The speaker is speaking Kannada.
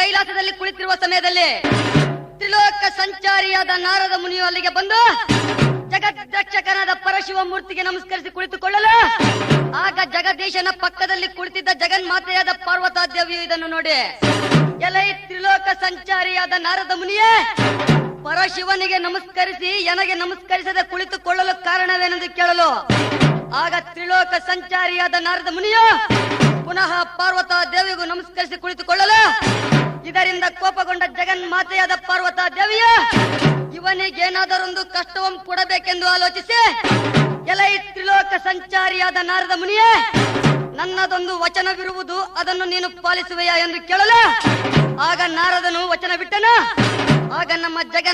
ಕೈಲಾಸದಲ್ಲಿ ಕುಳಿತಿರುವ ಸಮಯದಲ್ಲಿ ತ್ರಿಲೋಕ ಸಂಚಾರಿಯಾದ ನಾರದ ಮುನಿಯು ಅಲ್ಲಿಗೆ ಬಂದು ಜಗದ್ರಕ್ಷಕನಾದ ಪರಶಿವ ಮೂರ್ತಿಗೆ ನಮಸ್ಕರಿಸಿ ಕುಳಿತುಕೊಳ್ಳಲು ಆಗ ಜಗದೀಶನ ಪಕ್ಕದಲ್ಲಿ ಕುಳಿತಿದ್ದ ಜಗನ್ಮಾತೆಯಾದ ಪಾರ್ವತಾ ದೇವಿಯು ಇದನ್ನು ನೋಡಿ, ಎಲೈ ತ್ರಿಲೋಕ ಸಂಚಾರಿಯಾದ ನಾರದ ಮುನಿಯೇ, ಪರಶಿವನಿಗೆ ನಮಸ್ಕರಿಸಿ ನನಗೆ ನಮಸ್ಕರಿಸದೆ ಕುಳಿತುಕೊಳ್ಳಲು ಕಾರಣವೇನೆಂದು ಕೇಳಲು ಆಗ ತ್ರಿಲೋಕ ಸಂಚಾರಿಯಾದ ನಾರದ ಮುನಿಯು ಪುನಃ ಪಾರ್ವತಾ ದೇವಿಗೂ ನಮಸ್ಕರಿಸಿ ಕುಳಿತುಕೊಳ್ಳಲು ಇದರಿಂದ ಕೋಪಗೊಂಡ ಜಗನ್ಮಾತೆಯಾದ ಪಾರ್ವತಾ ದೇವಿಯು ಇವನಿಗೇನಾದರೊಂದು ಕಷ್ಟವನ್ನು ಕೊಡಬೇಕೆಂದು ಆಲೋಚಿಸಿ, ಎಲೈ ತ್ರಿಲೋಕ ಸಂಚಾರಿಯಾದ ನಾರದ ಮುನಿಯೇ, ನನ್ನದೊಂದು ವಚನವಿರುವುದು, ಅದನ್ನು ನೀನು ಪಾಲಿಸುವೆಯಾ ಎಂದು ಕೇಳಲು ಆಗ ನಾರದನು ವಚನ ಬಿಟ್ಟನು. ಆಗ ನಮ್ಮ ಜಗನ್